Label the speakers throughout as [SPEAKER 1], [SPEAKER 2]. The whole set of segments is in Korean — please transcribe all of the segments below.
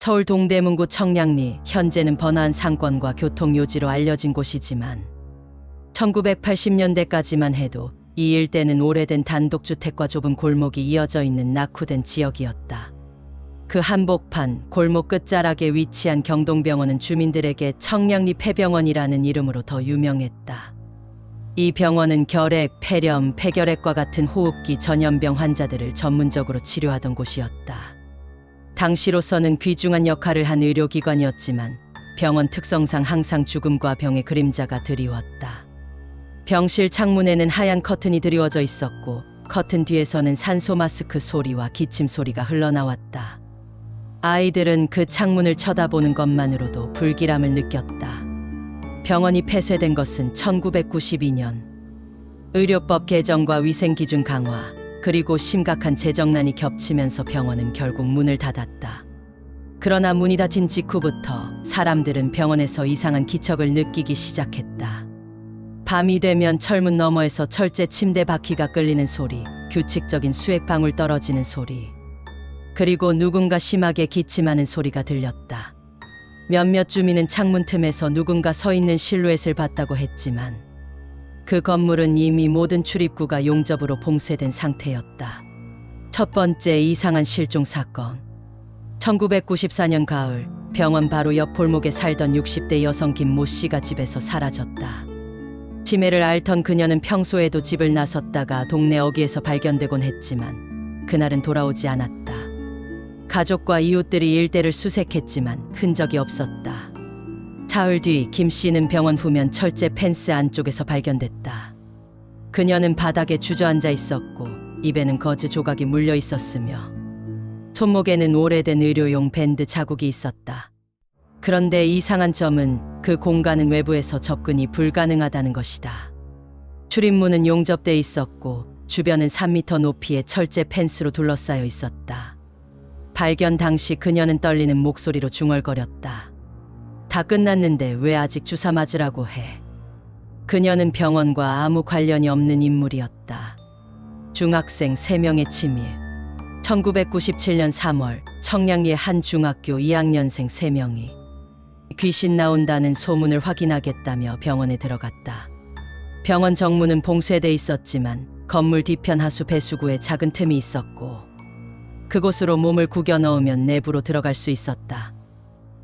[SPEAKER 1] 서울 동대문구 청량리, 현재는 번화한 상권과 교통요지로 알려진 곳이지만 1980년대까지만 해도 이 일대는 오래된 단독주택과 좁은 골목이 이어져 있는 낙후된 지역이었다. 그 한복판 골목 끝자락에 위치한 경동병원은 주민들에게 청량리 폐병원이라는 이름으로 더 유명했다. 이 병원은 결핵, 폐렴, 폐결핵과 같은 호흡기 전염병 환자들을 전문적으로 치료하던 곳이었다. 당시로서는 귀중한 역할을 한 의료기관이었지만 병원 특성상 항상 죽음과 병의 그림자가 드리웠다. 병실 창문에는 하얀 커튼이 드리워져 있었고 커튼 뒤에서는 산소 마스크 소리와 기침 소리가 흘러나왔다. 아이들은 그 창문을 쳐다보는 것만으로도 불길함을 느꼈다. 병원이 폐쇄된 것은 1992년. 의료법 개정과 위생기준 강화, 그리고 심각한 재정난이 겹치면서 병원은 결국 문을 닫았다. 그러나 문이 닫힌 직후부터 사람들은 병원에서 이상한 기척을 느끼기 시작했다. 밤이 되면 철문 너머에서 철제 침대 바퀴가 끌리는 소리, 규칙적인 수액방울 떨어지는 소리, 그리고 누군가 심하게 기침하는 소리가 들렸다. 몇몇 주민은 창문 틈에서 누군가 서 있는 실루엣을 봤다고 했지만 그 건물은 이미 모든 출입구가 용접으로 봉쇄된 상태였다. 첫 번째 이상한 실종 사건. 1994년 가을, 병원 바로 옆 골목에 살던 60대 여성 김모 씨가 집에서 사라졌다. 치매를 앓던 그녀는 평소에도 집을 나섰다가 동네 어귀에서 발견되곤 했지만 그날은 돌아오지 않았다. 가족과 이웃들이 일대를 수색했지만 흔적이 없었다. 사흘 뒤 김 씨는 병원 후면 철제 펜스 안쪽에서 발견됐다. 그녀는 바닥에 주저앉아 있었고 입에는 거즈 조각이 물려 있었으며 손목에는 오래된 의료용 밴드 자국이 있었다. 그런데 이상한 점은 그 공간은 외부에서 접근이 불가능하다는 것이다. 출입문은 용접돼 있었고 주변은 3m 높이의 철제 펜스로 둘러싸여 있었다. 발견 당시 그녀는 떨리는 목소리로 중얼거렸다. 다 끝났는데 왜 아직 주사 맞으라고 해? 그녀는 병원과 아무 관련이 없는 인물이었다. 중학생 3명의 치밀. 1997년 3월 청량리의 한 중학교 2학년생 3명이 귀신 나온다는 소문을 확인하겠다며 병원에 들어갔다. 병원 정문은 봉쇄돼 있었지만 건물 뒤편 하수 배수구에 작은 틈이 있었고 그곳으로 몸을 구겨 넣으면 내부로 들어갈 수 있었다.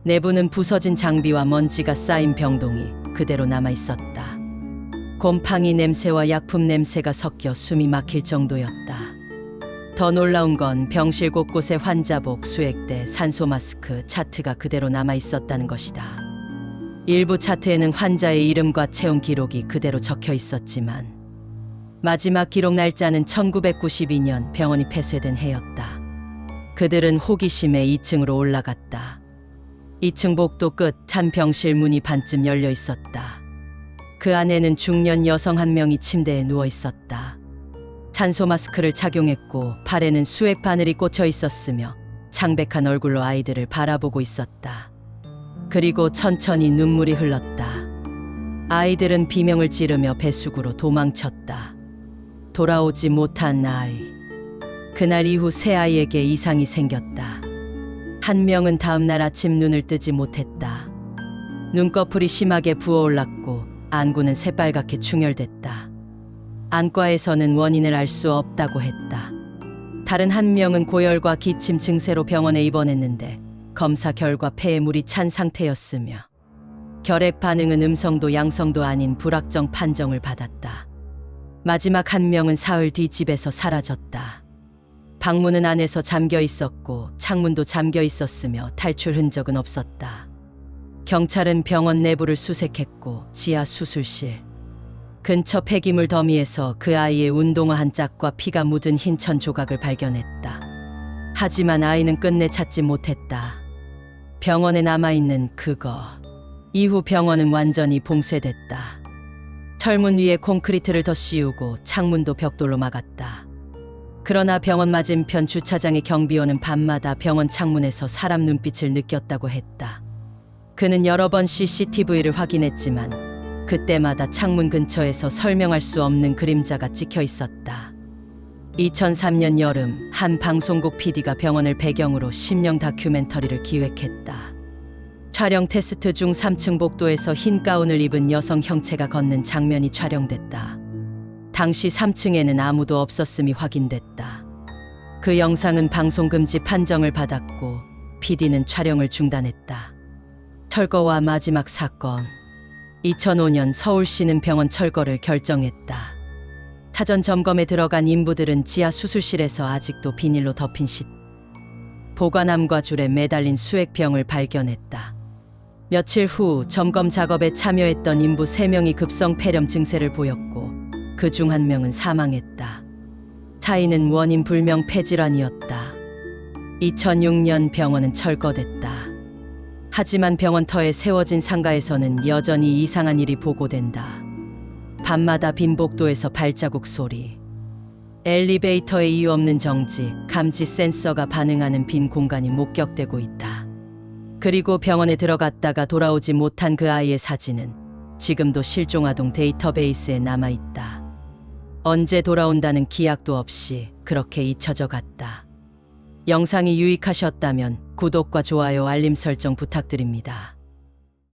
[SPEAKER 1] 내부는 부서진 장비와 먼지가 쌓인 병동이 그대로 남아 있었다. 곰팡이 냄새와 약품 냄새가 섞여 숨이 막힐 정도였다. 더 놀라운 건 병실 곳곳에 환자복, 수액대, 산소 마스크, 차트가 그대로 남아 있었다는 것이다. 일부 차트에는 환자의 이름과 체온 기록이 그대로 적혀 있었지만 마지막 기록 날짜는 1992년 병원이 폐쇄된 해였다. 그들은 호기심에 2층으로 올라갔다. 2층 복도 끝 찬 병실 문이 반쯤 열려 있었다. 그 안에는 중년 여성 한 명이 침대에 누워 있었다. 산소 마스크를 착용했고 팔에는 수액 바늘이 꽂혀 있었으며 창백한 얼굴로 아이들을 바라보고 있었다. 그리고 천천히 눈물이 흘렀다. 아이들은 비명을 지르며 배수구로 도망쳤다. 돌아오지 못한 아이. 그날 이후 세 아이에게 이상이 생겼다. 한 명은 다음날 아침 눈을 뜨지 못했다. 눈꺼풀이 심하게 부어올랐고 안구는 새빨갛게 충혈됐다. 안과에서는 원인을 알 수 없다고 했다. 다른 한 명은 고열과 기침 증세로 병원에 입원했는데 검사 결과 폐에 물이 찬 상태였으며 결핵 반응은 음성도 양성도 아닌 불확정 판정을 받았다. 마지막 한 명은 사흘 뒤 집에서 사라졌다. 방문은 안에서 잠겨 있었고 창문도 잠겨 있었으며 탈출 흔적은 없었다. 경찰은 병원 내부를 수색했고 지하 수술실, 근처 폐기물 더미에서 그 아이의 운동화 한 짝과 피가 묻은 흰천 조각을 발견했다. 하지만 아이는 끝내 찾지 못했다. 병원에 남아있는 그거. 이후 병원은 완전히 봉쇄됐다. 철문 위에 콘크리트를 더 씌우고 창문도 벽돌로 막았다. 그러나 병원 맞은편 주차장의 경비원은 밤마다 병원 창문에서 사람 눈빛을 느꼈다고 했다. 그는 여러 번 CCTV를 확인했지만 그때마다 창문 근처에서 설명할 수 없는 그림자가 찍혀 있었다. 2003년 여름 한 방송국 PD가 병원을 배경으로 심령 다큐멘터리를 기획했다. 촬영 테스트 중 3층 복도에서 흰 가운을 입은 여성 형체가 걷는 장면이 촬영됐다. 당시 3층에는 아무도 없었음이 확인됐다. 그 영상은 방송 금지 판정을 받았고 PD는 촬영을 중단했다. 철거와 마지막 사건. 2005년 서울시는 병원 철거를 결정했다. 사전 점검에 들어간 인부들은 지하 수술실에서 아직도 비닐로 덮인 보관함과 줄에 매달린 수액 병을 발견했다. 며칠 후 점검 작업에 참여했던 인부 3명이 급성 폐렴 증세를 보였고 그 중 1명은 사망했다. 차이는 원인 불명 폐질환이었다. 2006년 병원은 철거됐다. 하지만 병원터에 세워진 상가에서는 여전히 이상한 일이 보고된다. 밤마다 빈 복도에서 발자국 소리, 엘리베이터의 이유 없는 정지, 감지 센서가 반응하는 빈 공간이 목격되고 있다. 그리고 병원에 들어갔다가 돌아오지 못한 그 아이의 사진은 지금도 실종아동 데이터베이스에 남아있다. 언제 돌아온다는 기약도 없이 그렇게 잊혀져 갔다. 영상이 유익하셨다면 구독과 좋아요, 알림 설정 부탁드립니다.